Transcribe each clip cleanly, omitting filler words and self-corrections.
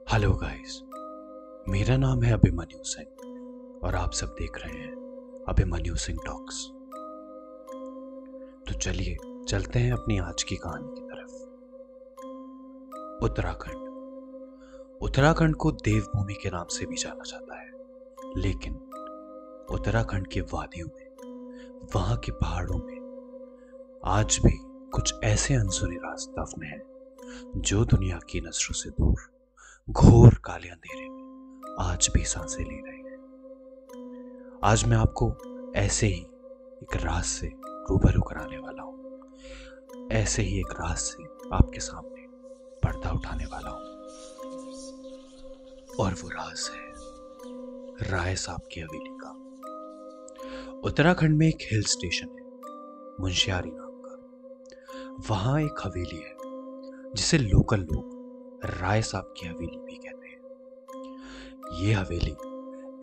Hello guys, मेरा नाम है अभिमन्यु सिंह और आप सब देख रहे हैं अभिमन्यु सिंह टॉक्स। तो चलिए चलते हैं अपनी आज की कहानी की तरफ। उत्तराखंड को देवभूमि के नाम से भी जाना जाता है, लेकिन उत्तराखंड की वादियों में, वहां के पहाड़ों में आज भी कुछ ऐसे अनसुने राज दफन हैं जो दुनिया की नजरों से दूर घोर काले अंधेरे में आज भी सांसें ले रहे हैं। आज मैं आपको ऐसे ही एक राज से रूबरू कराने वाला हूं, ऐसे ही एक राज से आपके सामने पर्दा उठाने वाला हूं, और वो राज है राय साहब की हवेली का। उत्तराखंड में एक हिल स्टेशन है मुंशियारी नाम का। वहां एक हवेली है जिसे लोकल लोग राय साहब की हवेली भी कहते हैं। ये हवेली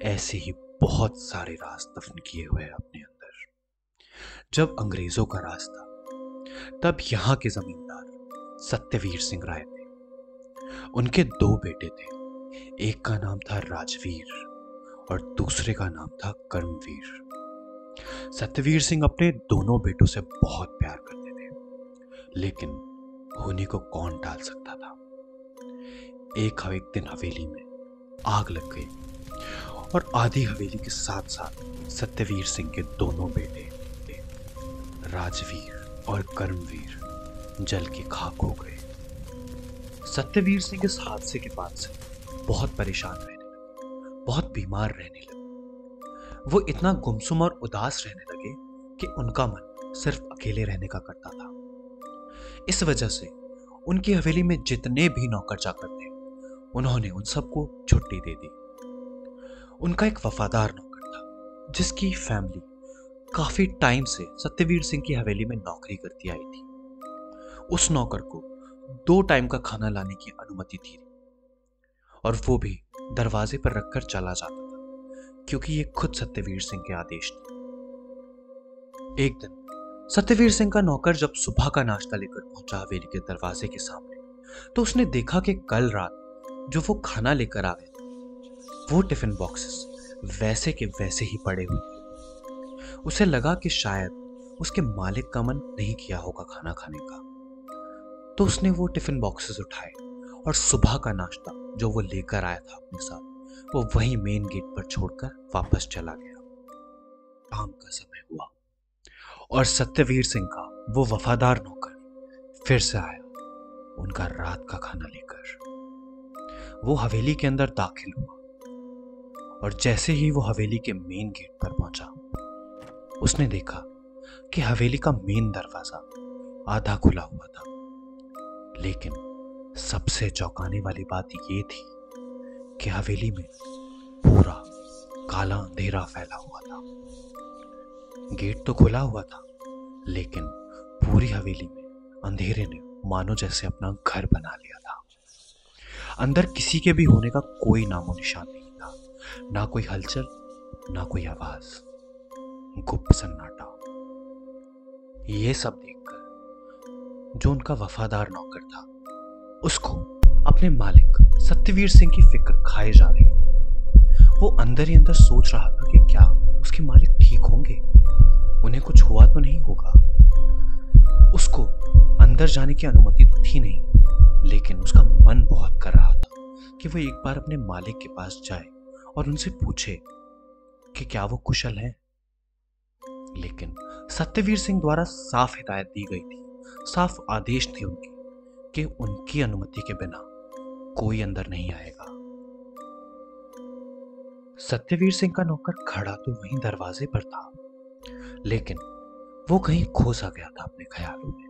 ऐसे ही बहुत सारे राज दफन किए हुए है अपने अंदर। जब अंग्रेजों का राज था तब यहाँ के जमींदार सत्यवीर सिंह राय थे। उनके दो बेटे थे, एक का नाम था राजवीर और दूसरे का नाम था कर्मवीर। सत्यवीर सिंह अपने दोनों बेटों से बहुत प्यार करते थे, लेकिन उन्हीं को कौन टाल सकता था। एक दिन हवेली में आग लग गई और आधी हवेली के साथ साथ सत्यवीर सिंह के दोनों बेटे राजवीर और कर्मवीर जल के खाक हो गए। सत्यवीर सिंह इस हादसे के बाद से बहुत परेशान रहने लगे, बहुत बीमार रहने लगे। वो इतना गुमसुम और उदास रहने लगे कि उनका मन सिर्फ अकेले रहने का करता था। इस वजह से उनकी हवेली में जितने भी नौकर चाकर थे, उन्होंने उन सबको छुट्टी दे दी। उनका एक वफादार नौकर था जिसकी फैमिली काफी टाइम से सत्यवीर सिंह की हवेली में नौकरी करती आई थी। उस नौकर को 2 टाइम का खाना लाने की अनुमति थी और वो भी दरवाजे पर रखकर चला जाता था, क्योंकि ये खुद सत्यवीर सिंह के आदेश थे। एक दिन सत्यवीर सिंह का नौकर जब सुबह का नाश्ता लेकर पहुंचा हवेली के दरवाजे के सामने, तो उसने देखा कि कल रात जो वो खाना लेकर आ गए थे, वो टिफिन बॉक्सेस वैसे के वैसे ही पड़े हुए थे। उसे लगा कि शायद उसके मालिक का मन नहीं किया होगा खाना खाने का, तो उसने वो टिफिन बॉक्सेस उठाए और सुबह का नाश्ता जो वो लेकर आया था अपने साथ, वो वहीं मेन गेट पर छोड़कर वापस चला गया। शाम का समय हुआ और सत्यवीर सिंह का वो वफादार नौकर फिर से आया उनका रात का खाना लेकर। वो हवेली के अंदर दाखिल हुआ और जैसे ही वो हवेली के मेन गेट पर पहुंचा, उसने देखा कि हवेली का मेन दरवाजा आधा खुला हुआ था। लेकिन सबसे चौंकाने वाली बात ये थी कि हवेली में पूरा काला अंधेरा फैला हुआ था। गेट तो खुला हुआ था, लेकिन पूरी हवेली में अंधेरे ने मानो जैसे अपना घर बना लिया था। अंदर किसी के भी होने का कोई नामो निशान नहीं था, ना कोई हलचल, ना कोई आवाज, गुप्त सन्नाटा। ये सब देखकर जो उनका वफादार नौकर था, उसको अपने मालिक सत्यवीर सिंह की फिक्र खाए जा रही थी। वो अंदर ही अंदर सोच रहा था कि क्या उसके मालिक ठीक होंगे, उन्हें कुछ हुआ तो नहीं होगा। उसको अंदर जाने की अनुमति तो थी नहीं, लेकिन उसका मन बहुत कर रहा था कि वो एक बार अपने मालिक के पास जाए और उनसे पूछे कि क्या वो कुशल है। लेकिन सत्यवीर सिंह द्वारा साफ हिदायत दी गई थी, साफ आदेश थे उनके कि उनकी अनुमति के बिना कोई अंदर नहीं आएगा। सत्यवीर सिंह का नौकर खड़ा तो वहीं दरवाजे पर था, लेकिन वो कहीं खो सा गया था अपने ख्यालों में।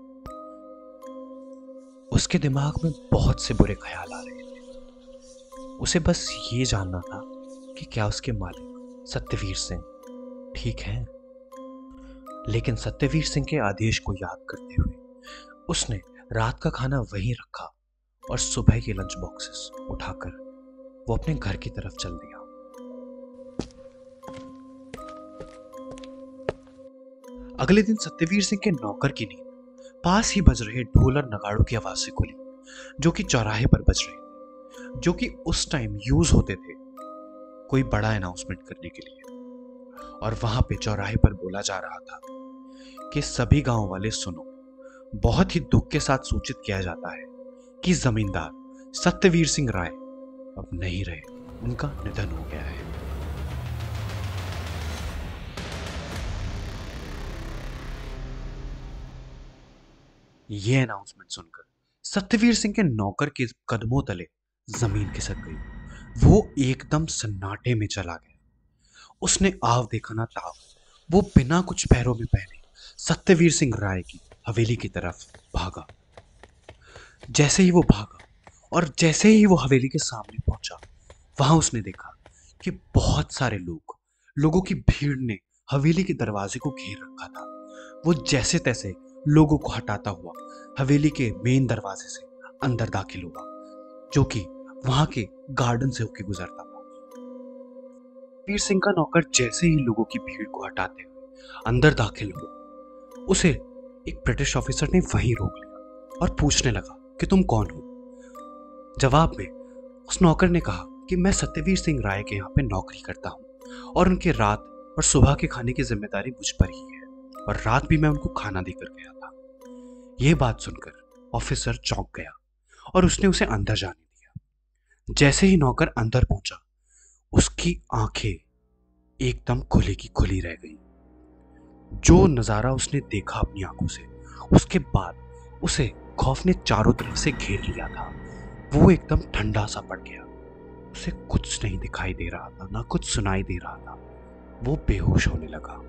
उसके दिमाग में बहुत से बुरे ख्याल आ रहे थे। उसे बस ये जानना था कि क्या उसके मालिक सत्यवीर सिंह ठीक हैं। लेकिन सत्यवीर सिंह के आदेश को याद करते हुए उसने रात का खाना वहीं रखा और सुबह के लंच बॉक्सेस उठाकर वो अपने घर की तरफ चल दिया। अगले दिन सत्यवीर सिंह के नौकर की नींद पास ही बज रहे ढोल और नगाड़ों की आवाज से खुली, जो कि चौराहे पर बज रहे थे। जो कि उस टाइम यूज होते थे कोई बड़ा अनाउंसमेंट करने के लिए। और वहां पे चौराहे पर बोला जा रहा था कि सभी गांव वाले सुनो, बहुत ही दुख के साथ सूचित किया जाता है कि जमींदार सत्यवीर सिंह राय अब नहीं रहे, उनका निधन हो गया है। यह अनाउंसमेंट सुनकर सत्यवीर सिंह के नौकर के कदमों तले जमीन खिसक गई। वो एकदम सन्नाटे में चला गया। उसने आव देखा ना ताव, वो बिना कुछ पैरों में पहने सत्यवीर सिंह राय की हवेली की तरफ भागा। जैसे ही वो भागा और जैसे ही वो हवेली के सामने पहुंचा, वहां उसने देखा कि बहुत सारे लोगों की भीड़ ने हवेली के दरवाजे को घेर रखा था। वो जैसे तैसे लोगों को हटाता हुआ हवेली के मेन दरवाजे से अंदर दाखिल हुआ, जो कि वहां के गार्डन से होकर गुजरता था। वीर सिंह का नौकर जैसे ही लोगों की भीड़ को हटाते हुए अंदर दाखिल हुआ, उसे एक ब्रिटिश ऑफिसर ने वहीं रोक लिया और पूछने लगा कि तुम कौन हो। जवाब में उस नौकर ने कहा कि मैं सत्यवीर सिंह राय के यहाँ पे नौकरी करता हूँ और उनके रात और सुबह के खाने की जिम्मेदारी मुझ पर ही है, और रात भी मैं उनको खाना देकर गया था। यह बात सुनकर ऑफिसर चौंक गया और उसने उसे अंदर जाने दिया। जैसे ही नौकर अंदर पहुंचा, उसकी आंखें एकदम खुली की खुली रह गई। जो नजारा उसने देखा अपनी आंखों से, उसके बाद उसे खौफ ने चारों तरफ से घेर लिया था। वो एकदम ठंडा सा पड़ गया। उसे कुछ नहीं दिखाई दे रहा था, ना कुछ सुनाई दे रहा था। वो बेहोश होने लगा।